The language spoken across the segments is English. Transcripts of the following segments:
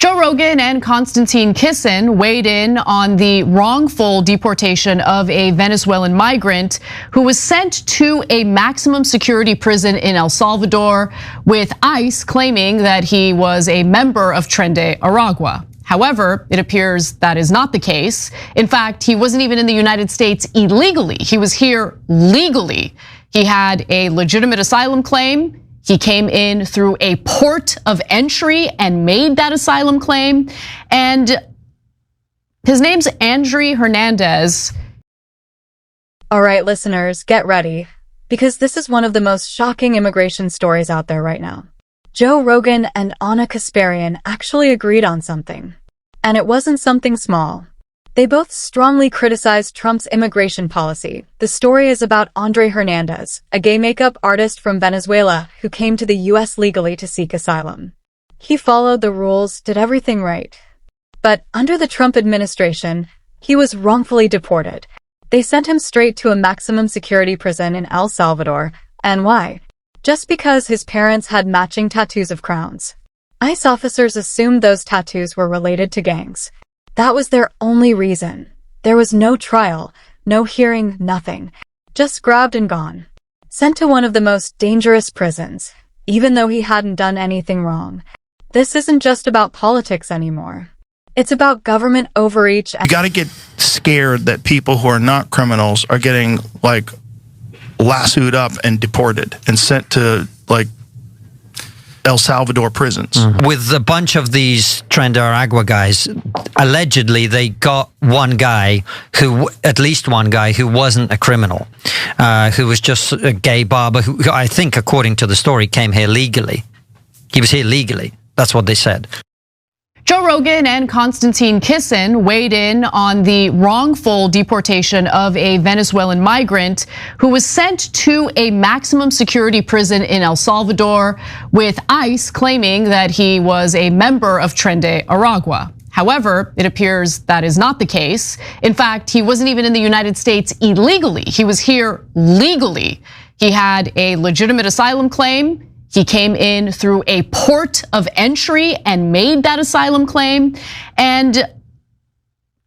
Joe Rogan and Konstantin Kisin weighed in on the wrongful deportation of a Venezuelan migrant who was sent to a maximum security prison in El Salvador, with ICE claiming that he was a member of Tren de Aragua. However, it appears that is not the case. In fact, he wasn't even in the United States illegally. He was here legally. He had a legitimate asylum claim. He came in through a port of entry and made that asylum claim. And his name's Andre Hernandez. All right, listeners, get ready, because this is one of the most shocking immigration stories out there right now. Joe Rogan and Kasparian actually agreed on something. And it wasn't something small. They both strongly criticized Trump's immigration policy. The story is about Andre Hernandez, a gay makeup artist from Venezuela who came to the US legally to seek asylum. He followed the rules, did everything right. But under the Trump administration, he was wrongfully deported. They sent him straight to a maximum security prison in El Salvador. And why? Just because his parents had matching tattoos of crowns. ICE officers assumed those tattoos were related to gangs. That was their only reason. There was no trial, no hearing, nothing. Just grabbed and gone. Sent to one of the most dangerous prisons, even though he hadn't done anything wrong. This isn't just about politics anymore. It's about government overreach. You got to get scared that people who are not criminals are getting, like, lassoed up and deported and sent to, like, El Salvador prisons. With a bunch of these Tren de Aragua guys, allegedly they got at least one guy who wasn't a criminal, who was just a gay barber who I think, according to the story, came here legally. He was here legally. That's what they said. Joe Rogan and Konstantin Kisin weighed in on the wrongful deportation of a Venezuelan migrant who was sent to a maximum security prison in El Salvador, with ICE claiming that he was a member of Tren de Aragua. However, it appears that is not the case. In fact, he wasn't even in the United States illegally. He was here legally. He had a legitimate asylum claim. He came in through a port of entry and made that asylum claim. And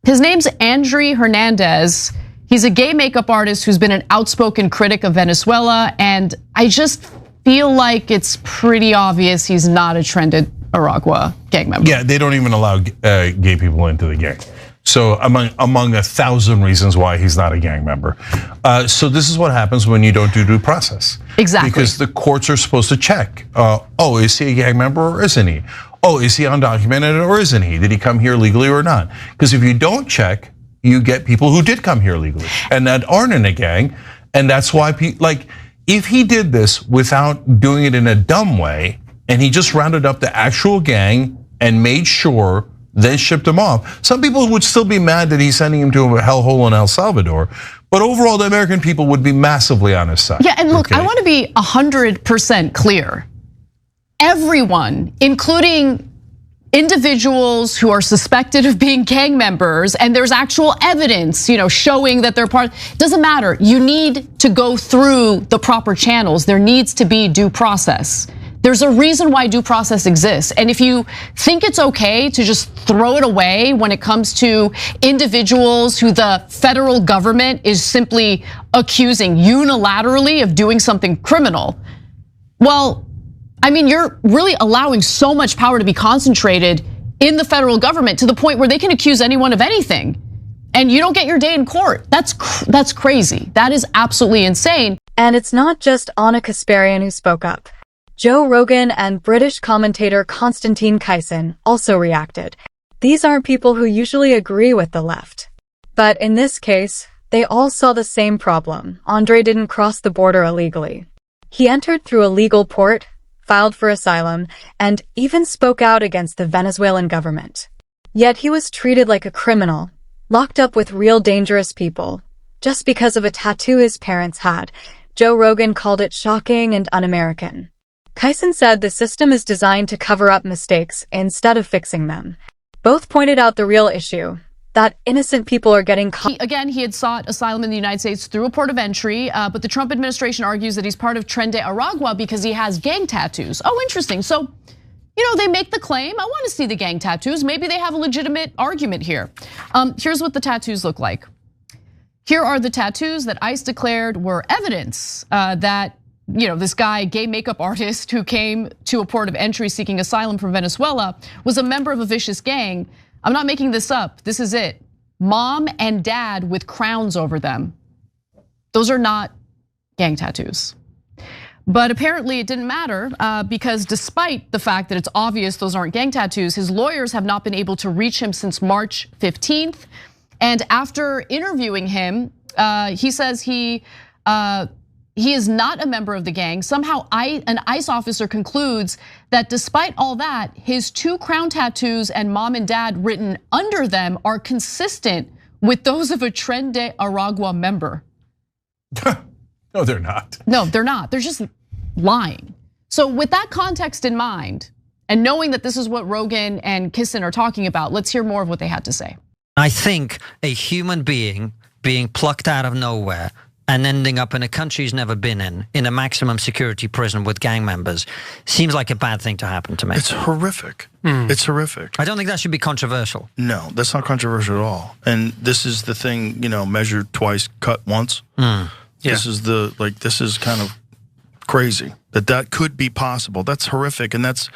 his name's Andre Hernandez. He's a gay makeup artist who's been an outspoken critic of Venezuela. And I just feel like it's pretty obvious he's not a Tren de Aragua gang member. Yeah, they don't even allow gay people into the gang. So among 1,000 reasons why he's not a gang member. So this is what happens when you don't do due process. Exactly. Because the courts are supposed to check. Oh, is he a gang member or isn't he? Oh, is he undocumented or isn't he? Did he come here legally or not? Because if you don't check, you get people who did come here legally and that aren't in a gang. And that's why, like, if he did this without doing it in a dumb way, and he just rounded up the actual gang and made sure, then shipped him off, some people would still be mad that he's sending him to a hellhole in El Salvador. But overall, the American people would be massively on his side. Yeah, and look, I want to be 100% clear. Everyone, including individuals who are suspected of being gang members, and there's actual evidence, showing that they're part, doesn't matter. You need to go through the proper channels. There needs to be due process. There's a reason why due process exists. And if you think it's okay to just throw it away when it comes to individuals who the federal government is simply accusing unilaterally of doing something criminal, well, I mean, you're really allowing so much power to be concentrated in the federal government to the point where they can accuse anyone of anything. And you don't get your day in court. That's crazy. That is absolutely insane. And it's not just Kasparian who spoke up. Joe Rogan and British commentator Konstantin Kisin also reacted. These aren't people who usually agree with the left. But in this case, they all saw the same problem. Andre didn't cross the border illegally. He entered through a legal port, filed for asylum, and even spoke out against the Venezuelan government. Yet he was treated like a criminal, locked up with real dangerous people, just because of a tattoo his parents had. Joe Rogan called it shocking and un-American. Kisin said the system is designed to cover up mistakes instead of fixing them. Both pointed out the real issue, that innocent people are getting caught. He had sought asylum in the United States through a port of entry, but the Trump administration argues that he's part of Tren de Aragua because he has gang tattoos. Oh, interesting. So, they make the claim, I want to see the gang tattoos. Maybe they have a legitimate argument here. Here's what the tattoos look like. Here are the tattoos that ICE declared were evidence that this guy, gay makeup artist who came to a port of entry seeking asylum from Venezuela, was a member of a vicious gang. I'm not making this up. This is it. Mom and dad with crowns over them. Those are not gang tattoos. But apparently it didn't matter because despite the fact that it's obvious those aren't gang tattoos, his lawyers have not been able to reach him since March 15th. And after interviewing him, he says he is not a member of the gang. Somehow an ICE officer concludes that despite all that, his 2 crown tattoos and mom and dad written under them are consistent with those of a Tren de Aragua member. No, they're not. No, they're not. They're just lying. So with that context in mind, and knowing that this is what Rogan and Kisin are talking about, let's hear more of what they had to say. I think a human being being plucked out of nowhere and ending up in a country he's never been in a maximum security prison with gang members, seems like a bad thing to happen to me. It's horrific. It's horrific. I don't think that should be controversial. No, that's not controversial at all. And this is the thing, measured twice, cut once. This is kind of crazy that could be possible. That's horrific, and that's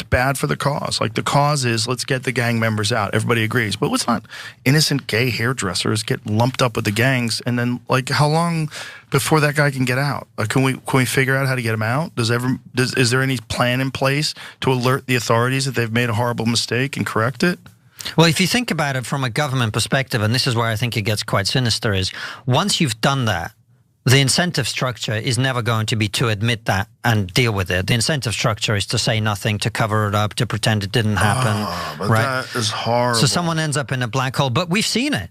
bad for the cause. Like, the cause is, let's get the gang members out. Everybody agrees, but let's not innocent gay hairdressers get lumped up with the gangs, and then how long before that guy can get out? Can we figure out how to get him out? Is there any plan in place to alert the authorities that they've made a horrible mistake and correct it? Well, if you think about it from a government perspective, and this is where I think it gets quite sinister, is once you've done that, the incentive structure is never going to be to admit that and deal with it. The incentive structure is to say nothing, to cover it up, to pretend it didn't happen. But right? That is horrible. So someone ends up in a black hole. But we've seen it.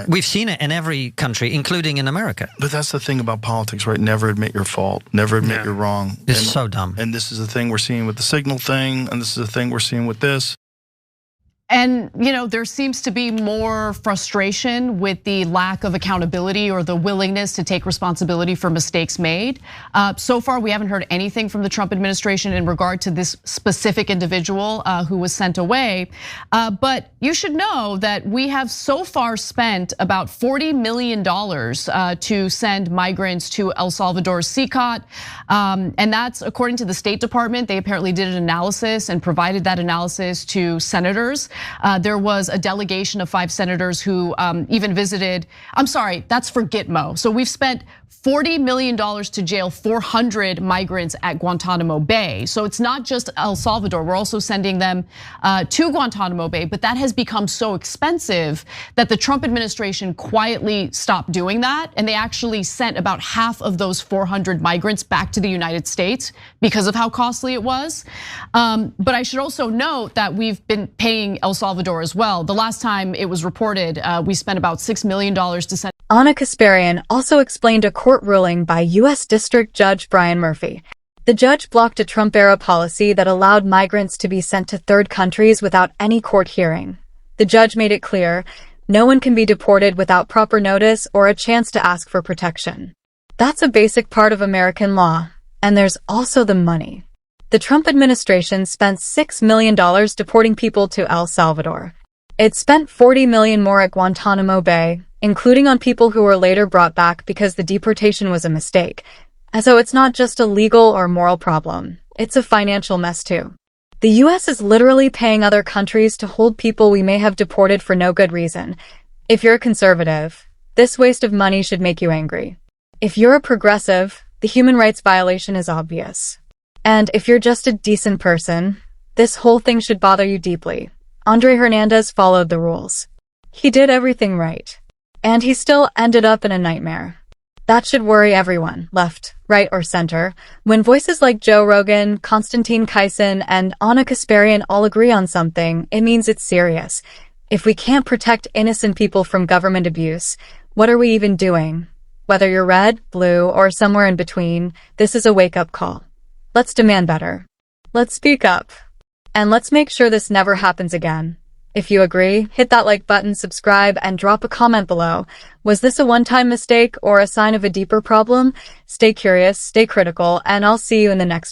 We've seen it in every country, including in America. But that's the thing about politics, right? Never admit your fault. Never admit you're wrong. It's so dumb. And this is the thing we're seeing with the signal thing, and this is the thing we're seeing with this. And there seems to be more frustration with the lack of accountability or the willingness to take responsibility for mistakes made. So far, we haven't heard anything from the Trump administration in regard to this specific individual who was sent away. But you should know that we have so far spent about $40 million to send migrants to El Salvador's CICOT. And that's according to the State Department. They apparently did an analysis and provided that analysis to senators. There was a delegation of 5 senators who even visited, I'm sorry, that's for Gitmo. So we've spent $40 million to jail 400 migrants at Guantanamo Bay. So it's not just El Salvador, we're also sending them to Guantanamo Bay, but that has become so expensive that the Trump administration quietly stopped doing that. And they actually sent about half of those 400 migrants back to the United States because of how costly it was. But I should also note that we've been paying El Salvador as well. The last time it was reported, we spent about $6 million to send. Anna Kasparian also explained a court ruling by U.S. District Judge Brian Murphy. The judge blocked a Trump-era policy that allowed migrants to be sent to third countries without any court hearing. The judge made it clear, no one can be deported without proper notice or a chance to ask for protection. That's a basic part of American law, and there's also the money. The Trump administration spent $6 million deporting people to El Salvador. It spent $40 million more at Guantanamo Bay, including on people who were later brought back because the deportation was a mistake. And so it's not just a legal or moral problem, it's a financial mess too. The US is literally paying other countries to hold people we may have deported for no good reason. If you're a conservative, this waste of money should make you angry. If you're a progressive, the human rights violation is obvious. And if you're just a decent person, this whole thing should bother you deeply. Andre Hernandez followed the rules. He did everything right. And he still ended up in a nightmare. That should worry everyone, left, right, or center. When voices like Joe Rogan, Konstantin Kisin, and Anna Kasparian all agree on something, it means it's serious. If we can't protect innocent people from government abuse, what are we even doing? Whether you're red, blue, or somewhere in between, this is a wake-up call. Let's demand better. Let's speak up. And let's make sure this never happens again. If you agree, hit that like button, subscribe, and drop a comment below. Was this a one-time mistake or a sign of a deeper problem? Stay curious, stay critical, and I'll see you in the next video.